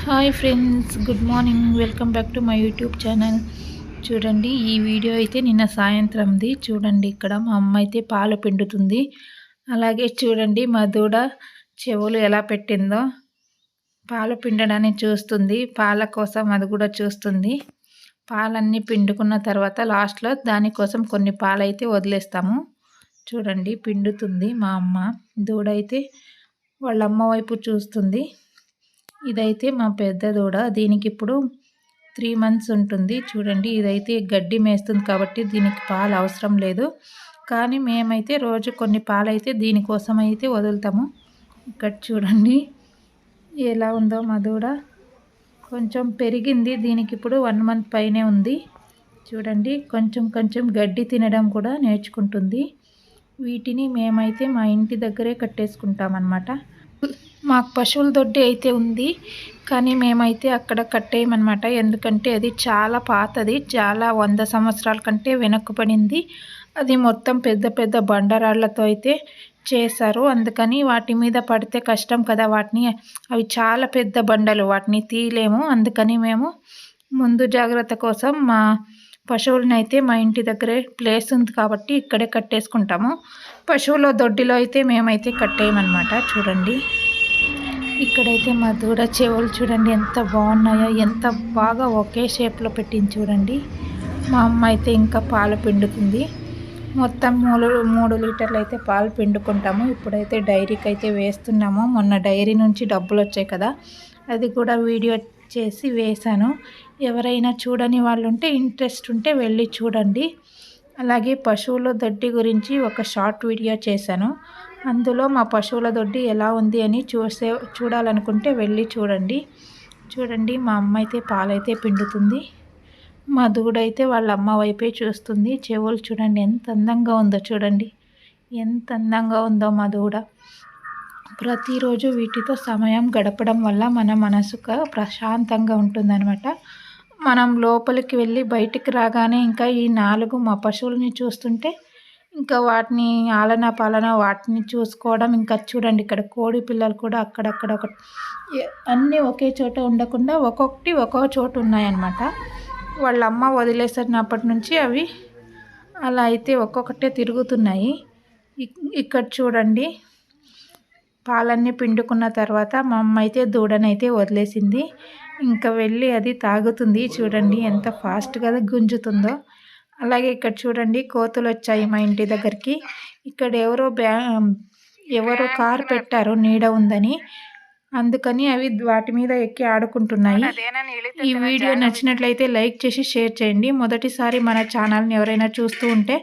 Hi friends, good morning. Welcome back to my YouTube channel. చూడండి, ఈ video అయితే నిన్న సాయంత్రంది. చూడండి, ఇక్కడ మా అమ్మ అయితే పాలు పిండుతుంది. అలాగే చూడండి, మా దూడ చెవులు ఎలా పెట్టిందో. పాలు పిండడాన్ని చూస్తుంది, పాల కోసం అది కూడా చూస్తుంది. పాలన్నీ పిండుకున్న తర్వాత లాస్ట్లో దానికోసం కొన్ని పాలైతే వదిలేస్తాము. చూడండి, పిండుతుంది మా అమ్మ. దూడ అయితే వాళ్ళ అమ్మ వైపు చూస్తుంది. ఇదైతే మా పెద్ద దూడ. దీనికి ఇప్పుడు 3 మంత్స్ ఉంటుంది. చూడండి, ఇదైతే గడ్డి మేస్తుంది కాబట్టి దీనికి పాలు అవసరం లేదు. కానీ మేమైతే రోజు కొన్ని పాలైతే దీనికోసం అయితే వదులుతాము. ఇక్కడ చూడండి ఎలా ఉందో మా దూడ. కొంచెం పెరిగింది. దీనికి ఇప్పుడు 1 మంత్ పైనే ఉంది. చూడండి, కొంచెం కొంచెం గడ్డి తినడం కూడా నేర్చుకుంటుంది. వీటిని మేమైతే మా ఇంటి దగ్గరే కట్టేసుకుంటామన్నమాట. మాకు పశువుల దొడ్డి అయితే ఉంది, కానీ మేమైతే అక్కడ కట్టేయమన్నమాట. ఎందుకంటే అది చాలా పాతది, చాలా 100 సంవత్సరాల కంటే వెనక్కుపడింది. అది మొత్తం పెద్ద పెద్ద బండరాళ్లతో అయితే చేశారు. అందుకని వాటి మీద పడితే కష్టం కదా, అవి చాలా పెద్ద బండలు, వాటిని తీయలేము. అందుకని మేము ముందు జాగ్రత్త కోసం మా పశువులని అయితే మా ఇంటి దగ్గరే ప్లేస్ ఉంది కాబట్టి ఇక్కడే కట్టేసుకుంటాము. పశువుల దొడ్డిలో అయితే మేమైతే కట్టేయమన్నమాట. చూడండి, ఇక్కడైతే మా దూడ చెవులు చూడండి ఎంత బాగున్నాయో, ఎంత బాగా ఒకే షేప్లో పెట్టింది చూడండి. మా అమ్మ అయితే ఇంకా పాలు పిండుతుంది. మొత్తం 3 లీటర్లు అయితే పాలు పిండుకుంటాము. ఇప్పుడైతే డైరీకి అయితే వేస్తున్నాము. మొన్న డైరీ నుంచి డబ్బులు వచ్చాయి కదా, అది కూడా వీడియో చేసి వేశాను. ఎవరైనా చూడని వాళ్ళు ఉంటే, ఇంట్రెస్ట్ ఉంటే వెళ్ళి చూడండి. అలాగే పశువుల దొడ్డి గురించి ఒక షార్ట్ వీడియో చేశాను. అందులో మా పశువుల దొడ్డి ఎలా ఉంది అని చూడాలనుకుంటే వెళ్ళి చూడండి. చూడండి, మా అమ్మ అయితే పాలైతే పిండుతుంది. మా దూడైతే వాళ్ళ అమ్మ వైపే చూస్తుంది. చెవులు చూడండి ఎంత అందంగా ఉందో. చూడండి ఎంత అందంగా ఉందో మా దూడ. ప్రతిరోజు వీటితో సమయం గడపడం వల్ల మన మనసుకు ప్రశాంతంగా ఉంటుందన్నమాట. మనం లోపలికి వెళ్ళి బయటికి రాగానే ఇంకా ఈ 4 మా పశువులని చూస్తుంటే, ఇంకా వాటిని ఆలనా పాలన వాటిని చూసుకోవడం. ఇంకా చూడండి, ఇక్కడ కోడి పిల్లలు కూడా అక్కడక్కడ అన్నీ ఒకే చోట ఉండకుండా ఒక్కొక్కటి ఒక్కో చోటు ఉన్నాయన్నమాట. వాళ్ళ అమ్మ వదిలేసినప్పటి నుంచి అవి అలా అయితే ఒక్కొక్కటే తిరుగుతున్నాయి. ఇక్కడ చూడండి, పాలన్నీ పిండుకున్న తర్వాత మా అమ్మ అయితే దూడనైతే వదిలేసింది. ఇంకా వెళ్ళి అది తాగుతుంది. చూడండి ఎంత ఫాస్ట్గా గుంజుతుందో. అలాగే ఇక్కడ చూడండి, కోతులు వచ్చాయి మా ఇంటి దగ్గరికి. ఇక్కడ ఎవరో కారు పెట్టారు నీడ ఉందని, అందుకని అవి వాటి మీద ఎక్కి ఆడుకుంటున్నాయి. ఈ వీడియో నచ్చినట్లయితే లైక్ చేసి షేర్ చేయండి. మొదటిసారి మన ఛానల్ని ఎవరైనా చూస్తూ ఉంటే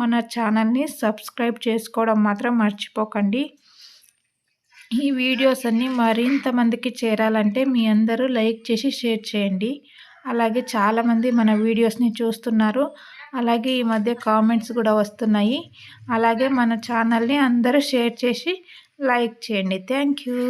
మన ఛానల్ని సబ్స్క్రైబ్ చేసుకోవడం మాత్రం మర్చిపోకండి. ఈ వీడియోస్ అన్నీ మరింత మందికి చేరాలంటే మీ అందరూ లైక్ చేసి షేర్ చేయండి. అలాగే చాలామంది మన వీడియోస్ని చూస్తున్నారు. అలాగే ఈ మధ్య కామెంట్స్ కూడా వస్తున్నాయి. అలాగే మన ఛానల్ని అందరూ షేర్ చేసి లైక్ చేయండి. Thank you.